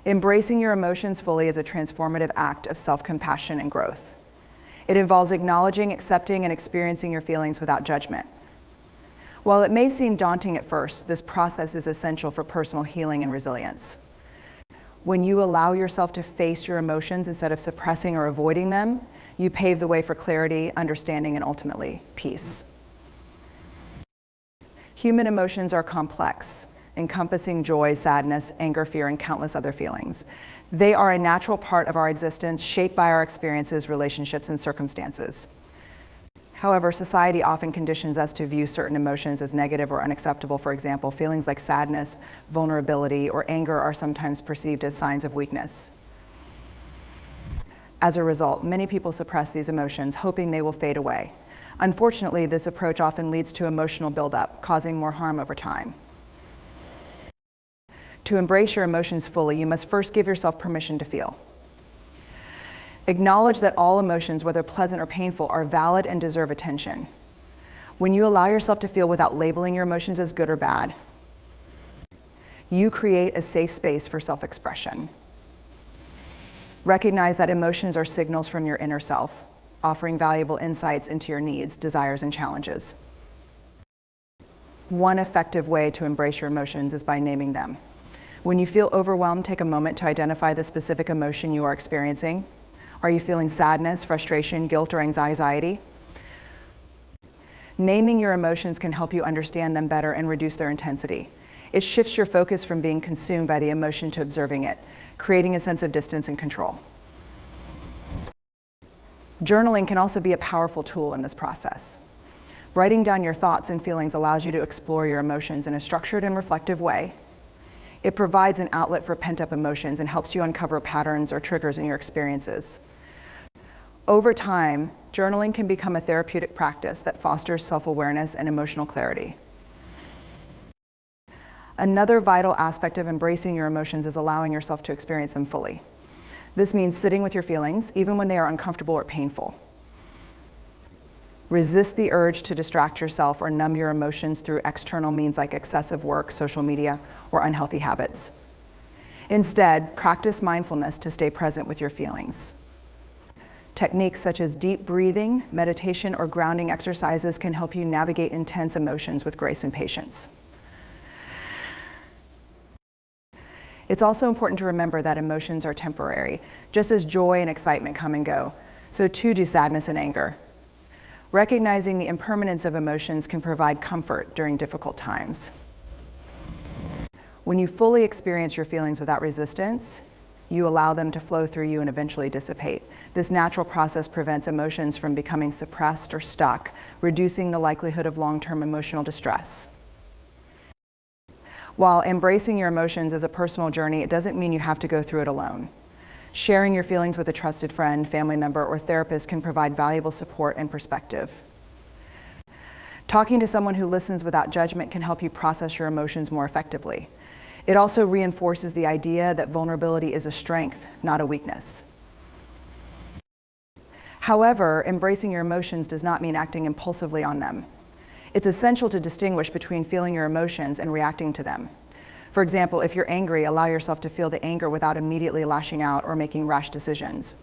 Embracing your emotions fully is a transformative act of self-compassion and growth. It involves acknowledging, accepting, and experiencing your feelings without judgment. While it may seem daunting at first, this process is essential for personal healing and resilience. When you allow yourself to face your emotions instead of suppressing or avoiding them, you pave the way for clarity, understanding, and ultimately, peace. Human emotions are complex, encompassing joy, sadness, anger, fear, and countless other feelings. They are a natural part of our existence, shaped by our experiences, relationships, and circumstances. However, society often conditions us to view certain emotions as negative or unacceptable. For example, feelings like sadness, vulnerability, or anger are sometimes perceived as signs of weakness. As a result, many people suppress these emotions, hoping they will fade away. Unfortunately, this approach often leads to emotional buildup, causing more harm over time. To embrace your emotions fully, you must first give yourself permission to feel. Acknowledge that all emotions, whether pleasant or painful, are valid and deserve attention. When you allow yourself to feel without labeling your emotions as good or bad, you create a safe space for self-expression. Recognize that emotions are signals from your inner self, offering valuable insights into your needs, desires, and challenges. One effective way to embrace your emotions is by naming them. When you feel overwhelmed, take a moment to identify the specific emotion you are experiencing. Are you feeling sadness, frustration, guilt, or anxiety? Naming your emotions can help you understand them better and reduce their intensity. It shifts your focus from being consumed by the emotion to observing it, creating a sense of distance and control. Journaling can also be a powerful tool in this process. Writing down your thoughts and feelings allows you to explore your emotions in a structured and reflective way. It provides an outlet for pent-up emotions and helps you uncover patterns or triggers in your experiences. Over time, journaling can become a therapeutic practice that fosters self-awareness and emotional clarity. Another vital aspect of embracing your emotions is allowing yourself to experience them fully. This means sitting with your feelings, even when they are uncomfortable or painful. Resist the urge to distract yourself or numb your emotions through external means like excessive work, social media, or unhealthy habits. Instead, practice mindfulness to stay present with your feelings. Techniques such as deep breathing, meditation, or grounding exercises can help you navigate intense emotions with grace and patience. It's also important to remember that emotions are temporary. Just as joy and excitement come and go, so too do sadness and anger. Recognizing the impermanence of emotions can provide comfort during difficult times. When you fully experience your feelings without resistance, you allow them to flow through you and eventually dissipate. This natural process prevents emotions from becoming suppressed or stuck, reducing the likelihood of long-term emotional distress. While embracing your emotions is a personal journey, it doesn't mean you have to go through it alone. Sharing your feelings with a trusted friend, family member, or therapist can provide valuable support and perspective. Talking to someone who listens without judgment can help you process your emotions more effectively. It also reinforces the idea that vulnerability is a strength, not a weakness. However, embracing your emotions does not mean acting impulsively on them. It's essential to distinguish between feeling your emotions and reacting to them. For example, if you're angry, allow yourself to feel the anger without immediately lashing out or making rash decisions.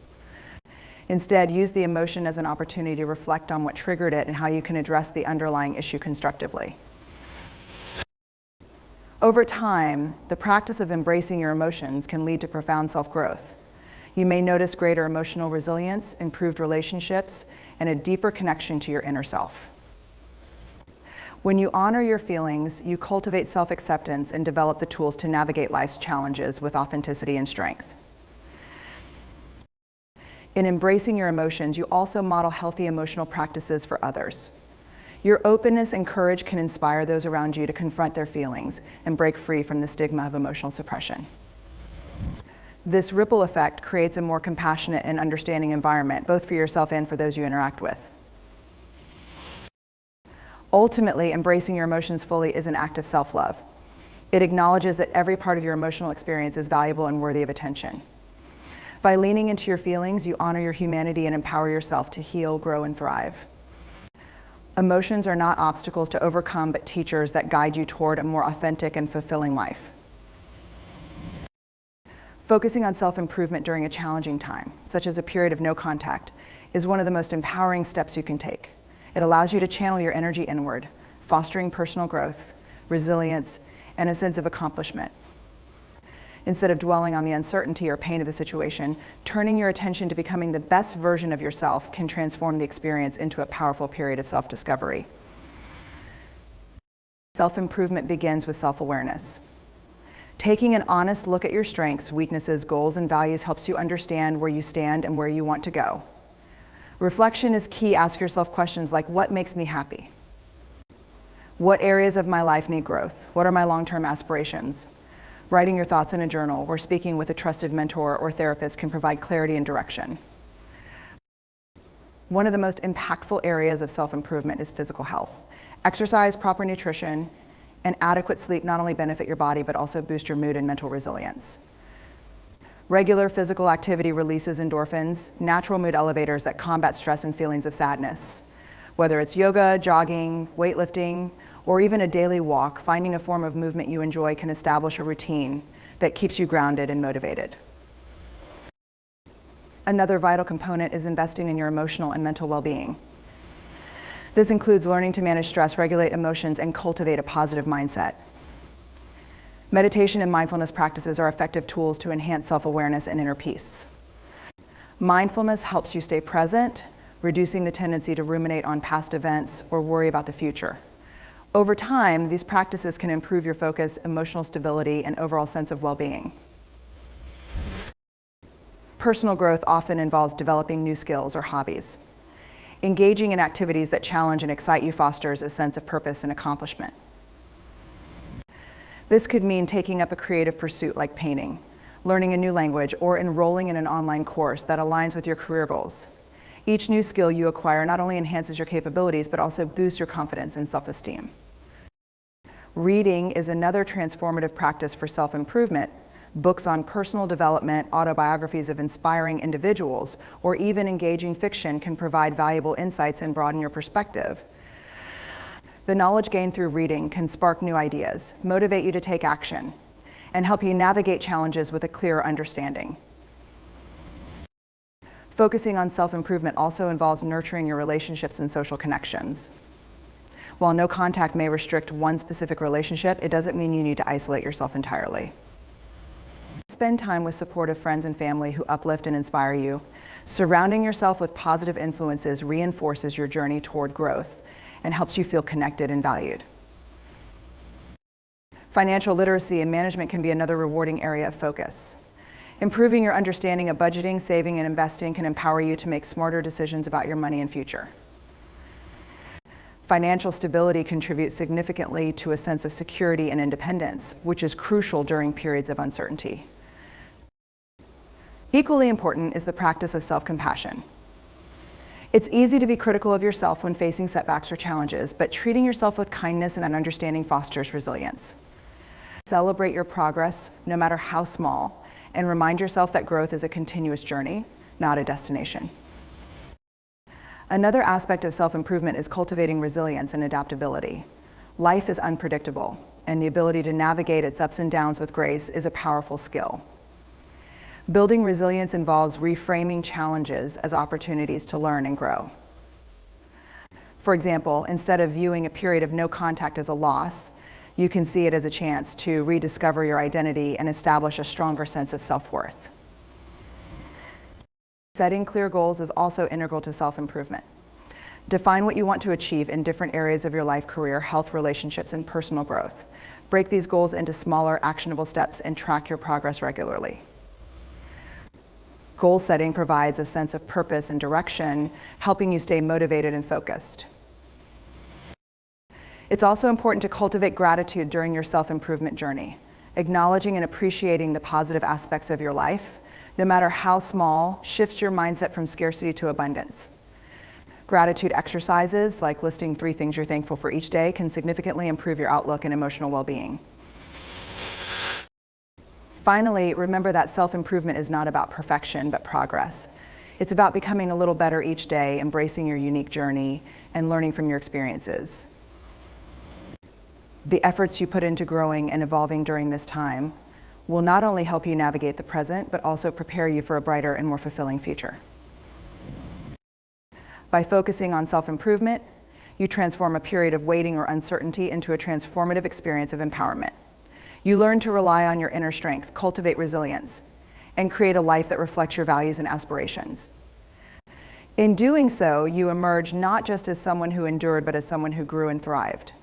Instead, use the emotion as an opportunity to reflect on what triggered it and how you can address the underlying issue constructively. Over time, the practice of embracing your emotions can lead to profound self-growth. You may notice greater emotional resilience, improved relationships, and a deeper connection to your inner self. When you honor your feelings, you cultivate self-acceptance and develop the tools to navigate life's challenges with authenticity and strength. In embracing your emotions, you also model healthy emotional practices for others. Your openness and courage can inspire those around you to confront their feelings and break free from the stigma of emotional suppression. This ripple effect creates a more compassionate and understanding environment, both for yourself and for those you interact with. Ultimately, embracing your emotions fully is an act of self-love. It acknowledges that every part of your emotional experience is valuable and worthy of attention. By leaning into your feelings, you honor your humanity and empower yourself to heal, grow, and thrive. Emotions are not obstacles to overcome, but teachers that guide you toward a more authentic and fulfilling life. Focusing on self-improvement during a challenging time, such as a period of no contact, is one of the most empowering steps you can take. It allows you to channel your energy inward, fostering personal growth, resilience, and a sense of accomplishment. Instead of dwelling on the uncertainty or pain of the situation, turning your attention to becoming the best version of yourself can transform the experience into a powerful period of self-discovery. Self-improvement begins with self-awareness. Taking an honest look at your strengths, weaknesses, goals, and values helps you understand where you stand and where you want to go. Reflection is key. Ask yourself questions like, what makes me happy? What areas of my life need growth? What are my long-term aspirations? Writing your thoughts in a journal or speaking with a trusted mentor or therapist can provide clarity and direction. One of the most impactful areas of self-improvement is physical health. Exercise, proper nutrition, and adequate sleep not only benefit your body, but also boost your mood and mental resilience. Regular physical activity releases endorphins, natural mood elevators that combat stress and feelings of sadness. Whether it's yoga, jogging, weightlifting, or even a daily walk, finding a form of movement you enjoy can establish a routine that keeps you grounded and motivated. Another vital component is investing in your emotional and mental well-being. This includes learning to manage stress, regulate emotions, and cultivate a positive mindset. Meditation and mindfulness practices are effective tools to enhance self-awareness and inner peace. Mindfulness helps you stay present, reducing the tendency to ruminate on past events or worry about the future. Over time, these practices can improve your focus, emotional stability, and overall sense of well-being. Personal growth often involves developing new skills or hobbies. Engaging in activities that challenge and excite you fosters a sense of purpose and accomplishment. This could mean taking up a creative pursuit like painting, learning a new language, or enrolling in an online course that aligns with your career goals. Each new skill you acquire not only enhances your capabilities, but also boosts your confidence and self-esteem. Reading is another transformative practice for self-improvement. Books on personal development, autobiographies of inspiring individuals, or even engaging fiction can provide valuable insights and broaden your perspective. The knowledge gained through reading can spark new ideas, motivate you to take action, and help you navigate challenges with a clearer understanding. Focusing on self-improvement also involves nurturing your relationships and social connections. While no contact may restrict one specific relationship, it doesn't mean you need to isolate yourself entirely. Spend time with supportive friends and family who uplift and inspire you. Surrounding yourself with positive influences reinforces your journey toward growth and helps you feel connected and valued. Financial literacy and management can be another rewarding area of focus. Improving your understanding of budgeting, saving, and investing can empower you to make smarter decisions about your money and future. Financial stability contributes significantly to a sense of security and independence, which is crucial during periods of uncertainty. Equally important is the practice of self-compassion. It's easy to be critical of yourself when facing setbacks or challenges, but treating yourself with kindness and understanding fosters resilience. Celebrate your progress, no matter how small, and remind yourself that growth is a continuous journey, not a destination. Another aspect of self-improvement is cultivating resilience and adaptability. Life is unpredictable, and the ability to navigate its ups and downs with grace is a powerful skill. Building resilience involves reframing challenges as opportunities to learn and grow. For example, instead of viewing a period of no contact as a loss, you can see it as a chance to rediscover your identity and establish a stronger sense of self-worth. Setting clear goals is also integral to self-improvement. Define what you want to achieve in different areas of your life, career, health, relationships, and personal growth. Break these goals into smaller, actionable steps and track your progress regularly. Goal setting provides a sense of purpose and direction, helping you stay motivated and focused. It's also important to cultivate gratitude during your self-improvement journey, acknowledging and appreciating the positive aspects of your life, no matter how small, shifts your mindset from scarcity to abundance. Gratitude exercises, like listing 3 things you're thankful for each day, can significantly improve your outlook and emotional well-being. Finally, remember that self-improvement is not about perfection, but progress. It's about becoming a little better each day, embracing your unique journey, and learning from your experiences. The efforts you put into growing and evolving during this time will not only help you navigate the present, but also prepare you for a brighter and more fulfilling future. By focusing on self-improvement, you transform a period of waiting or uncertainty into a transformative experience of empowerment. You learn to rely on your inner strength, cultivate resilience, and create a life that reflects your values and aspirations. In doing so, you emerge not just as someone who endured, but as someone who grew and thrived.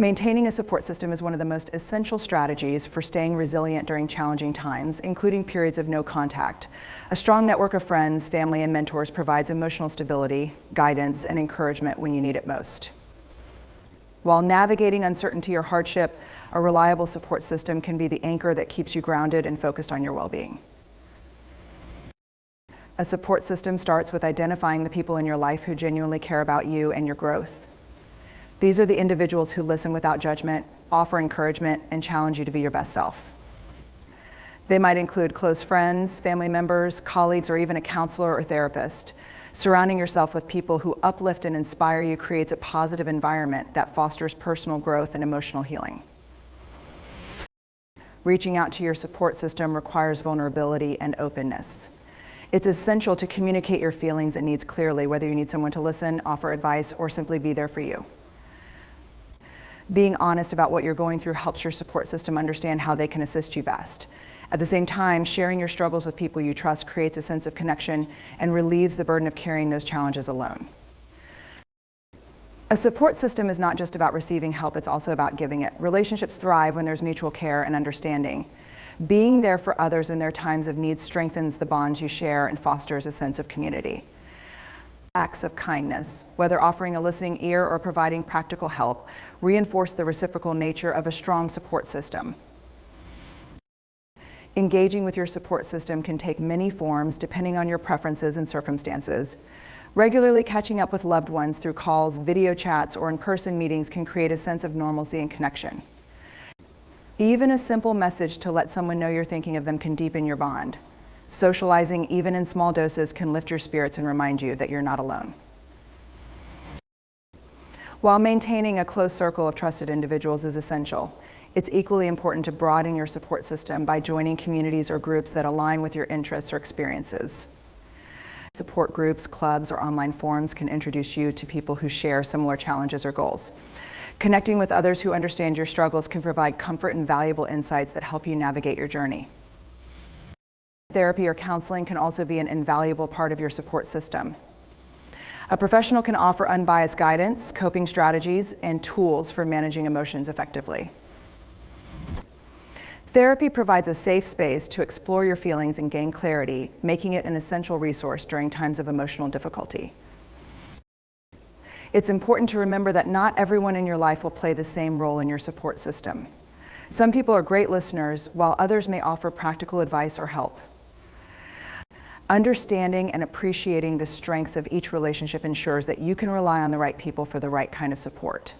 Maintaining a support system is one of the most essential strategies for staying resilient during challenging times, including periods of no contact. A strong network of friends, family, and mentors provides emotional stability, guidance, and encouragement when you need it most. While navigating uncertainty or hardship, a reliable support system can be the anchor that keeps you grounded and focused on your well-being. A support system starts with identifying the people in your life who genuinely care about you and your growth. These are the individuals who listen without judgment, offer encouragement, and challenge you to be your best self. They might include close friends, family members, colleagues, or even a counselor or therapist. Surrounding yourself with people who uplift and inspire you creates a positive environment that fosters personal growth and emotional healing. Reaching out to your support system requires vulnerability and openness. It's essential to communicate your feelings and needs clearly, whether you need someone to listen, offer advice, or simply be there for you. Being honest about what you're going through helps your support system understand how they can assist you best. At the same time, sharing your struggles with people you trust creates a sense of connection and relieves the burden of carrying those challenges alone. A support system is not just about receiving help, it's also about giving it. Relationships thrive when there's mutual care and understanding. Being there for others in their times of need strengthens the bonds you share and fosters a sense of community. Acts of kindness, whether offering a listening ear or providing practical help, reinforce the reciprocal nature of a strong support system. Engaging with your support system can take many forms depending on your preferences and circumstances. Regularly catching up with loved ones through calls, video chats, or in-person meetings can create a sense of normalcy and connection. Even a simple message to let someone know you're thinking of them can deepen your bond. Socializing, even in small doses, can lift your spirits and remind you that you're not alone. While maintaining a close circle of trusted individuals is essential, it's equally important to broaden your support system by joining communities or groups that align with your interests or experiences. Support groups, clubs, or online forums can introduce you to people who share similar challenges or goals. Connecting with others who understand your struggles can provide comfort and valuable insights that help you navigate your journey. Therapy or counseling can also be an invaluable part of your support system. A professional can offer unbiased guidance, coping strategies, and tools for managing emotions effectively. Therapy provides a safe space to explore your feelings and gain clarity, making it an essential resource during times of emotional difficulty. It's important to remember that not everyone in your life will play the same role in your support system. Some people are great listeners, while others may offer practical advice or help. Understanding and appreciating the strengths of each relationship ensures that you can rely on the right people for the right kind of support.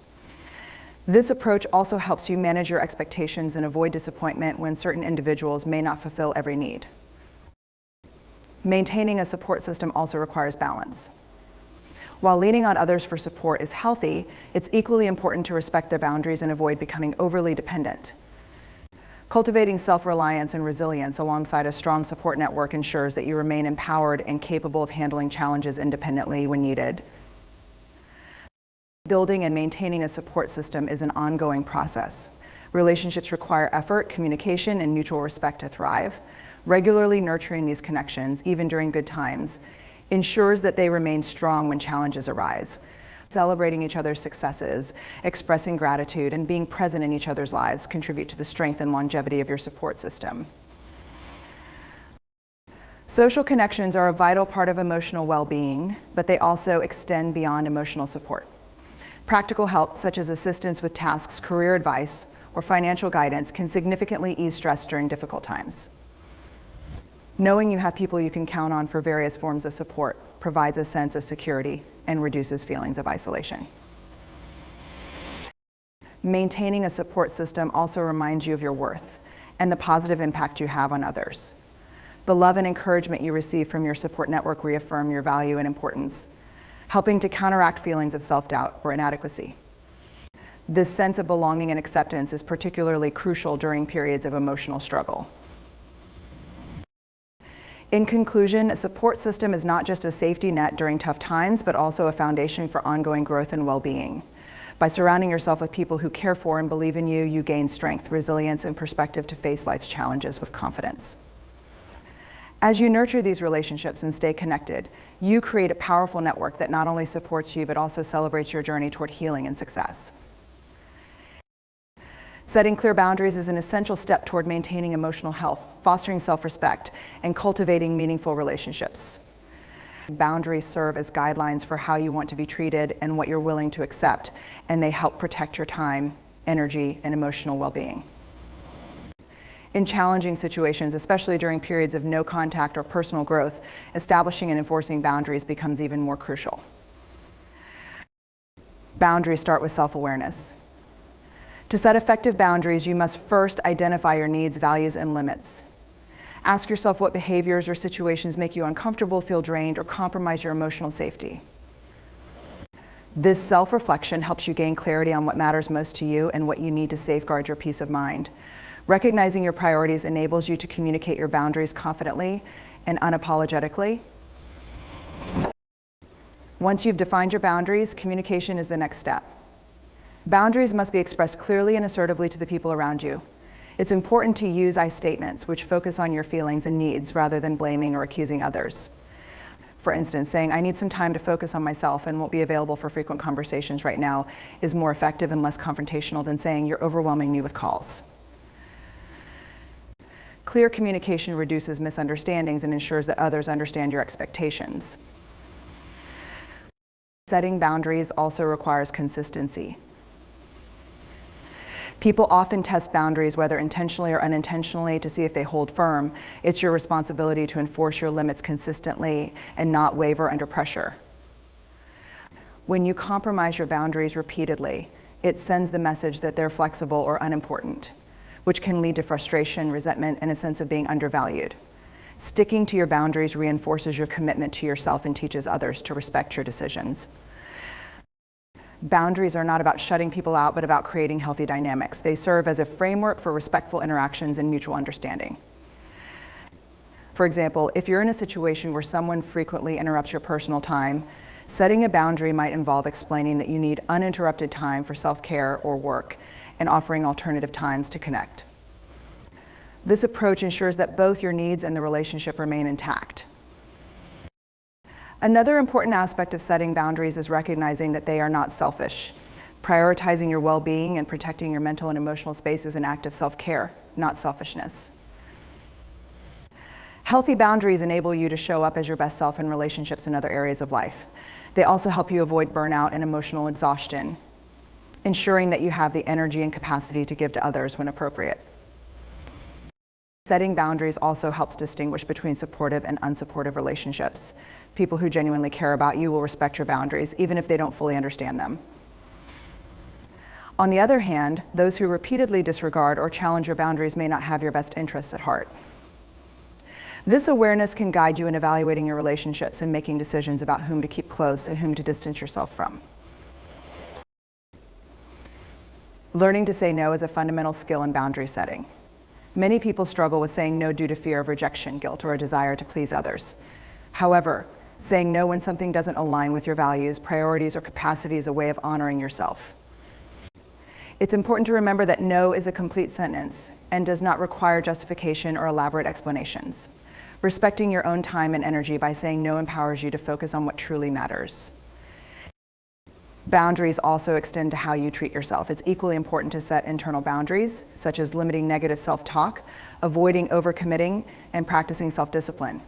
This approach also helps you manage your expectations and avoid disappointment when certain individuals may not fulfill every need. Maintaining a support system also requires balance. While leaning on others for support is healthy, it's equally important to respect their boundaries and avoid becoming overly dependent. Cultivating self-reliance and resilience alongside a strong support network ensures that you remain empowered and capable of handling challenges independently when needed. Building and maintaining a support system is an ongoing process. Relationships require effort, communication, and mutual respect to thrive. Regularly nurturing these connections, even during good times, ensures that they remain strong when challenges arise. Celebrating each other's successes, expressing gratitude, and being present in each other's lives contribute to the strength and longevity of your support system. Social connections are a vital part of emotional well-being, but they also extend beyond emotional support. Practical help, such as assistance with tasks, career advice, or financial guidance, can significantly ease stress during difficult times. Knowing you have people you can count on for various forms of support provides a sense of security and reduces feelings of isolation. Maintaining a support system also reminds you of your worth and the positive impact you have on others. The love and encouragement you receive from your support network reaffirm your value and importance, helping to counteract feelings of self-doubt or inadequacy. This sense of belonging and acceptance is particularly crucial during periods of emotional struggle. In conclusion, a support system is not just a safety net during tough times, but also a foundation for ongoing growth and well-being. By surrounding yourself with people who care for and believe in you, you gain strength, resilience, and perspective to face life's challenges with confidence. As you nurture these relationships and stay connected, you create a powerful network that not only supports you, but also celebrates your journey toward healing and success. Setting clear boundaries is an essential step toward maintaining emotional health, fostering self-respect, and cultivating meaningful relationships. Boundaries serve as guidelines for how you want to be treated and what you're willing to accept, and they help protect your time, energy, and emotional well-being. In challenging situations, especially during periods of no contact or personal growth, establishing and enforcing boundaries becomes even more crucial. Boundaries start with self-awareness. To set effective boundaries, you must first identify your needs, values, and limits. Ask yourself what behaviors or situations make you uncomfortable, feel drained, or compromise your emotional safety. This self-reflection helps you gain clarity on what matters most to you and what you need to safeguard your peace of mind. Recognizing your priorities enables you to communicate your boundaries confidently and unapologetically. Once you've defined your boundaries, communication is the next step. Boundaries must be expressed clearly and assertively to the people around you. It's important to use I statements, which focus on your feelings and needs rather than blaming or accusing others. For instance, saying, "I need some time to focus on myself and won't be available for frequent conversations right now," is more effective and less confrontational than saying, "You're overwhelming me with calls." Clear communication reduces misunderstandings and ensures that others understand your expectations. Setting boundaries also requires consistency. People often test boundaries, whether intentionally or unintentionally, to see if they hold firm. It's your responsibility to enforce your limits consistently and not waver under pressure. When you compromise your boundaries repeatedly, it sends the message that they're flexible or unimportant, which can lead to frustration, resentment, and a sense of being undervalued. Sticking to your boundaries reinforces your commitment to yourself and teaches others to respect your decisions. Boundaries are not about shutting people out, but about creating healthy dynamics. They serve as a framework for respectful interactions and mutual understanding. For example, if you're in a situation where someone frequently interrupts your personal time, setting a boundary might involve explaining that you need uninterrupted time for self-care or work and offering alternative times to connect. This approach ensures that both your needs and the relationship remain intact. Another important aspect of setting boundaries is recognizing that they are not selfish. Prioritizing your well-being and protecting your mental and emotional space is an act of self-care, not selfishness. Healthy boundaries enable you to show up as your best self in relationships and other areas of life. They also help you avoid burnout and emotional exhaustion, ensuring that you have the energy and capacity to give to others when appropriate. Setting boundaries also helps distinguish between supportive and unsupportive relationships. People who genuinely care about you will respect your boundaries, even if they don't fully understand them. On the other hand, those who repeatedly disregard or challenge your boundaries may not have your best interests at heart. This awareness can guide you in evaluating your relationships and making decisions about whom to keep close and whom to distance yourself from. Learning to say no is a fundamental skill in boundary setting. Many people struggle with saying no due to fear of rejection, guilt, or a desire to please others. However, saying no when something doesn't align with your values, priorities, or capacity is a way of honoring yourself. It's important to remember that no is a complete sentence and does not require justification or elaborate explanations. Respecting your own time and energy by saying no empowers you to focus on what truly matters. Boundaries also extend to how you treat yourself. It's equally important to set internal boundaries, such as limiting negative self-talk, avoiding overcommitting, and practicing self-discipline.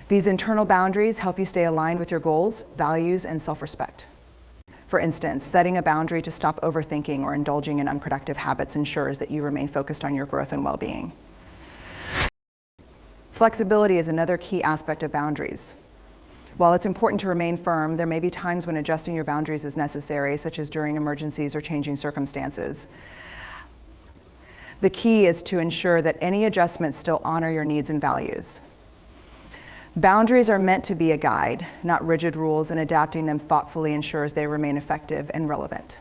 These internal boundaries help you stay aligned with your goals, values, and self-respect. For instance, setting a boundary to stop overthinking or indulging in unproductive habits ensures that you remain focused on your growth and well-being. Flexibility is another key aspect of boundaries. While it's important to remain firm, there may be times when adjusting your boundaries is necessary, such as during emergencies or changing circumstances. The key is to ensure that any adjustments still honor your needs and values. Boundaries are meant to be a guide, not rigid rules, and adapting them thoughtfully ensures they remain effective and relevant.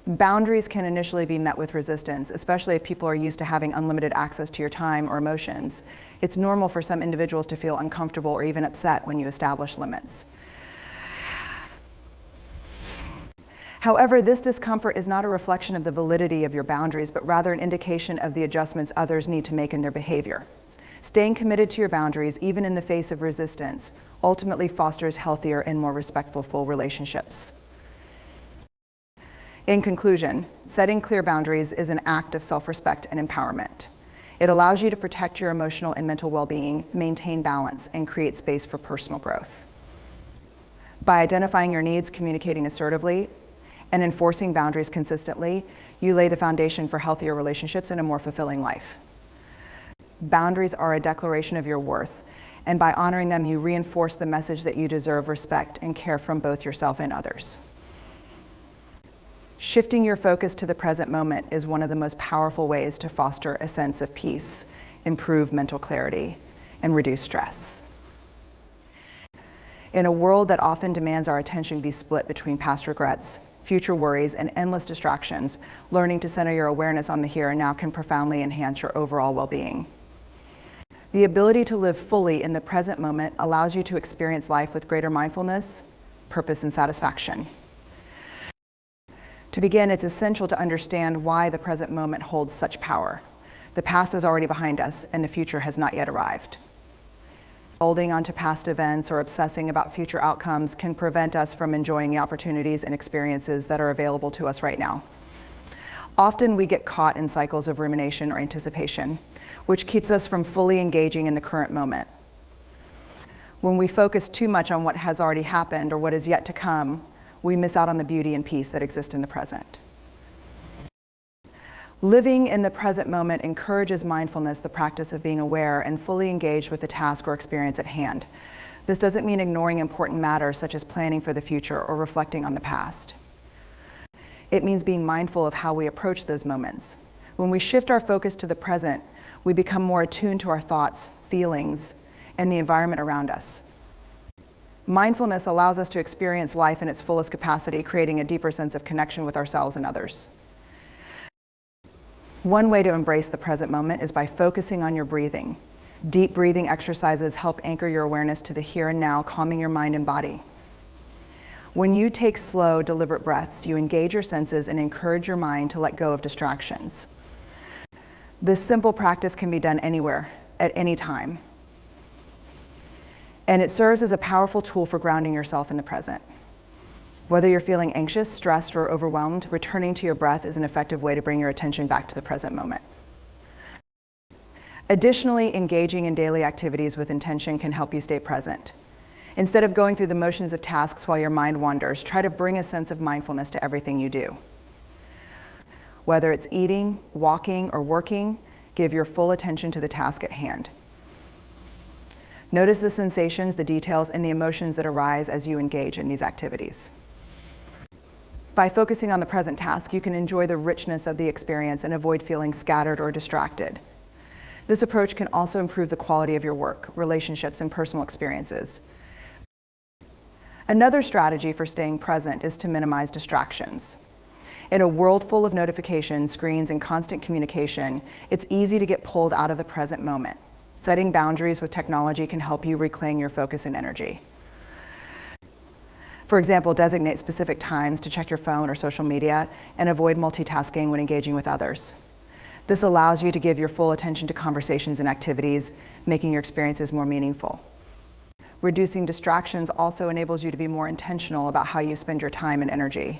Boundaries can initially be met with resistance, especially if people are used to having unlimited access to your time or emotions. It's normal for some individuals to feel uncomfortable or even upset when you establish limits. However, this discomfort is not a reflection of the validity of your boundaries, but rather an indication of the adjustments others need to make in their behavior. Staying committed to your boundaries, even in the face of resistance, ultimately fosters healthier and more respectful relationships. In conclusion, setting clear boundaries is an act of self-respect and empowerment. It allows you to protect your emotional and mental well-being, maintain balance, and create space for personal growth. By identifying your needs, communicating assertively, and enforcing boundaries consistently, you lay the foundation for healthier relationships and a more fulfilling life. Boundaries are a declaration of your worth, and by honoring them, you reinforce the message that you deserve respect and care from both yourself and others. Shifting your focus to the present moment is one of the most powerful ways to foster a sense of peace, improve mental clarity, and reduce stress. In a world that often demands our attention be split between past regrets, future worries, and endless distractions, learning to center your awareness on the here and now can profoundly enhance your overall well-being. The ability to live fully in the present moment allows you to experience life with greater mindfulness, purpose, and satisfaction. To begin, it's essential to understand why the present moment holds such power. The past is already behind us, and the future has not yet arrived. Holding on to past events or obsessing about future outcomes can prevent us from enjoying the opportunities and experiences that are available to us right now. Often we get caught in cycles of rumination or anticipation, which keeps us from fully engaging in the current moment. When we focus too much on what has already happened or what is yet to come, we miss out on the beauty and peace that exist in the present. Living in the present moment encourages mindfulness, the practice of being aware and fully engaged with the task or experience at hand. This doesn't mean ignoring important matters such as planning for the future or reflecting on the past. It means being mindful of how we approach those moments. When we shift our focus to the present, we become more attuned to our thoughts, feelings, and the environment around us. Mindfulness allows us to experience life in its fullest capacity, creating a deeper sense of connection with ourselves and others. One way to embrace the present moment is by focusing on your breathing. Deep breathing exercises help anchor your awareness to the here and now, calming your mind and body. When you take slow, deliberate breaths, you engage your senses and encourage your mind to let go of distractions. This simple practice can be done anywhere, at any time. And it serves as a powerful tool for grounding yourself in the present. Whether you're feeling anxious, stressed, or overwhelmed, returning to your breath is an effective way to bring your attention back to the present moment. Additionally, engaging in daily activities with intention can help you stay present. Instead of going through the motions of tasks while your mind wanders, try to bring a sense of mindfulness to everything you do. Whether it's eating, walking, or working, give your full attention to the task at hand. Notice the sensations, the details, and the emotions that arise as you engage in these activities. By focusing on the present task, you can enjoy the richness of the experience and avoid feeling scattered or distracted. This approach can also improve the quality of your work, relationships, and personal experiences. Another strategy for staying present is to minimize distractions. In a world full of notifications, screens, and constant communication, it's easy to get pulled out of the present moment. Setting boundaries with technology can help you reclaim your focus and energy. For example, designate specific times to check your phone or social media and avoid multitasking when engaging with others. This allows you to give your full attention to conversations and activities, making your experiences more meaningful. Reducing distractions also enables you to be more intentional about how you spend your time and energy.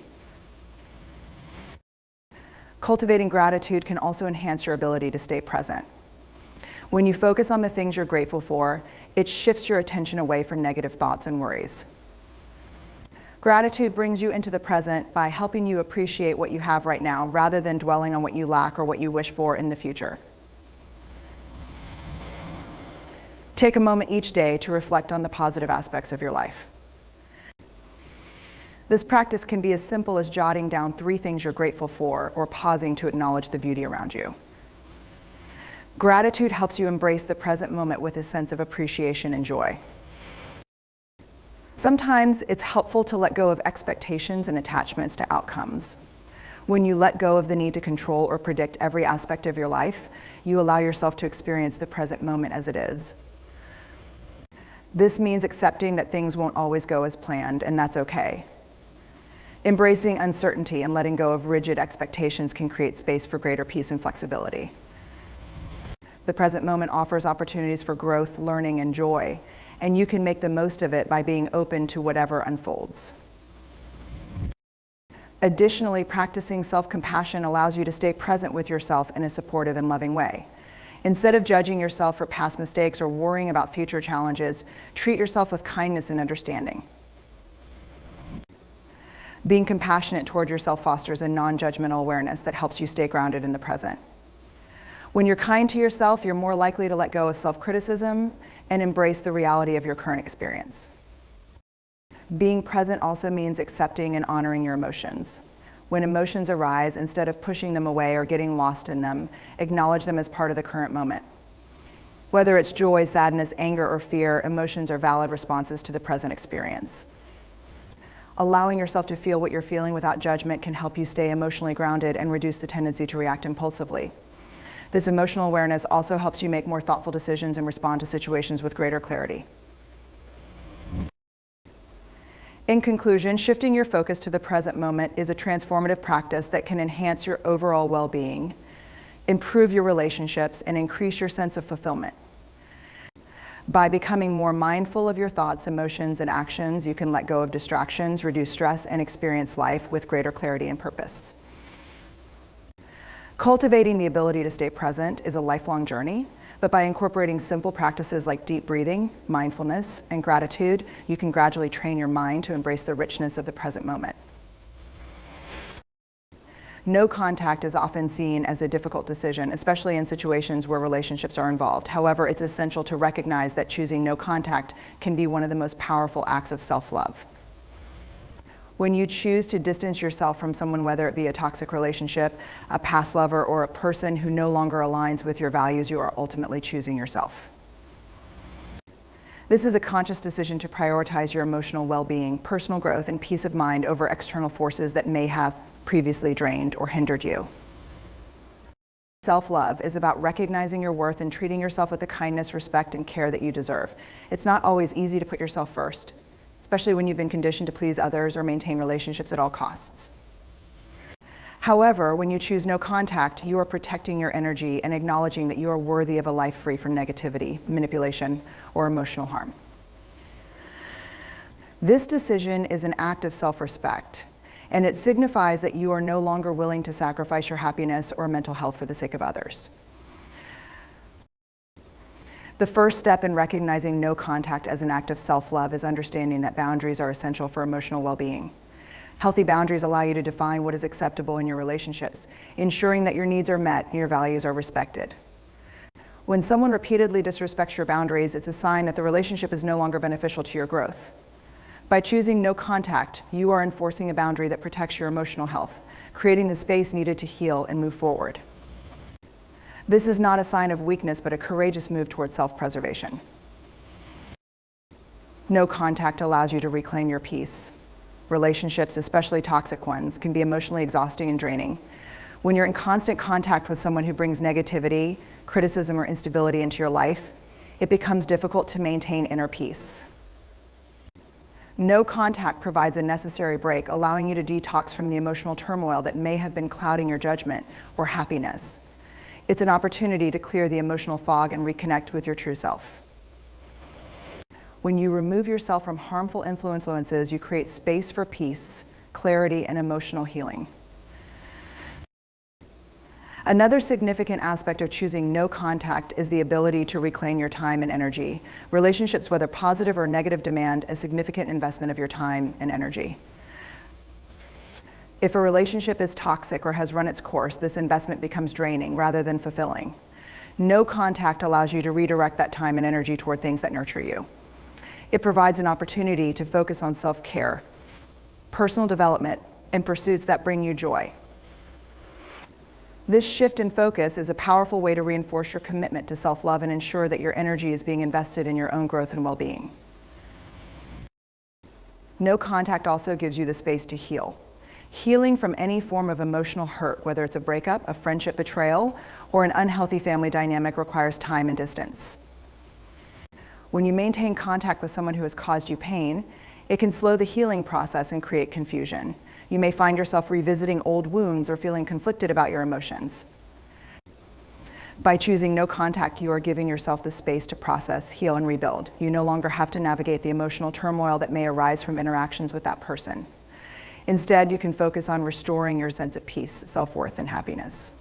Cultivating gratitude can also enhance your ability to stay present. When you focus on the things you're grateful for, it shifts your attention away from negative thoughts and worries. Gratitude brings you into the present by helping you appreciate what you have right now, rather than dwelling on what you lack or what you wish for in the future. Take a moment each day to reflect on the positive aspects of your life. This practice can be as simple as jotting down 3 things you're grateful for or pausing to acknowledge the beauty around you. Gratitude helps you embrace the present moment with a sense of appreciation and joy. Sometimes it's helpful to let go of expectations and attachments to outcomes. When you let go of the need to control or predict every aspect of your life, you allow yourself to experience the present moment as it is. This means accepting that things won't always go as planned, and that's okay. Embracing uncertainty and letting go of rigid expectations can create space for greater peace and flexibility. The present moment offers opportunities for growth, learning, and joy, and you can make the most of it by being open to whatever unfolds. Additionally, practicing self-compassion allows you to stay present with yourself in a supportive and loving way. Instead of judging yourself for past mistakes or worrying about future challenges, treat yourself with kindness and understanding. Being compassionate toward yourself fosters a non-judgmental awareness that helps you stay grounded in the present. When you're kind to yourself, you're more likely to let go of self-criticism and embrace the reality of your current experience. Being present also means accepting and honoring your emotions. When emotions arise, instead of pushing them away or getting lost in them, acknowledge them as part of the current moment. Whether it's joy, sadness, anger, or fear, emotions are valid responses to the present experience. Allowing yourself to feel what you're feeling without judgment can help you stay emotionally grounded and reduce the tendency to react impulsively. This emotional awareness also helps you make more thoughtful decisions and respond to situations with greater clarity. In conclusion, shifting your focus to the present moment is a transformative practice that can enhance your overall well-being, improve your relationships, and increase your sense of fulfillment. By becoming more mindful of your thoughts, emotions, and actions, you can let go of distractions, reduce stress, and experience life with greater clarity and purpose. Cultivating the ability to stay present is a lifelong journey, but by incorporating simple practices like deep breathing, mindfulness, and gratitude, you can gradually train your mind to embrace the richness of the present moment. No contact is often seen as a difficult decision, especially in situations where relationships are involved. However, it's essential to recognize that choosing no contact can be one of the most powerful acts of self-love. When you choose to distance yourself from someone, whether it be a toxic relationship, a past lover, or a person who no longer aligns with your values, you are ultimately choosing yourself. This is a conscious decision to prioritize your emotional well-being, personal growth, and peace of mind over external forces that may have previously drained or hindered you. Self-love is about recognizing your worth and treating yourself with the kindness, respect, and care that you deserve. It's not always easy to put yourself first, especially when you've been conditioned to please others or maintain relationships at all costs. However, when you choose no contact, you are protecting your energy and acknowledging that you are worthy of a life free from negativity, manipulation, or emotional harm. This decision is an act of self-respect, and it signifies that you are no longer willing to sacrifice your happiness or mental health for the sake of others. The first step in recognizing no contact as an act of self-love is understanding that boundaries are essential for emotional well-being. Healthy boundaries allow you to define what is acceptable in your relationships, ensuring that your needs are met and your values are respected. When someone repeatedly disrespects your boundaries, it's a sign that the relationship is no longer beneficial to your growth. By choosing no contact, you are enforcing a boundary that protects your emotional health, creating the space needed to heal and move forward. This is not a sign of weakness, but a courageous move towards self-preservation. No contact allows you to reclaim your peace. Relationships, especially toxic ones, can be emotionally exhausting and draining. When you're in constant contact with someone who brings negativity, criticism, or instability into your life, it becomes difficult to maintain inner peace. No contact provides a necessary break, allowing you to detox from the emotional turmoil that may have been clouding your judgment or happiness. It's an opportunity to clear the emotional fog and reconnect with your true self. When you remove yourself from harmful influences, you create space for peace, clarity, and emotional healing. Another significant aspect of choosing no contact is the ability to reclaim your time and energy. Relationships, whether positive or negative, demand a significant investment of your time and energy. If a relationship is toxic or has run its course, this investment becomes draining rather than fulfilling. No contact allows you to redirect that time and energy toward things that nurture you. It provides an opportunity to focus on self-care, personal development, and pursuits that bring you joy. This shift in focus is a powerful way to reinforce your commitment to self-love and ensure that your energy is being invested in your own growth and well-being. No contact also gives you the space to heal. Healing from any form of emotional hurt, whether it's a breakup, a friendship betrayal, or an unhealthy family dynamic, requires time and distance. When you maintain contact with someone who has caused you pain, it can slow the healing process and create confusion. You may find yourself revisiting old wounds or feeling conflicted about your emotions. By choosing no contact, you are giving yourself the space to process, heal, and rebuild. You no longer have to navigate the emotional turmoil that may arise from interactions with that person. Instead, you can focus on restoring your sense of peace, self-worth, and happiness.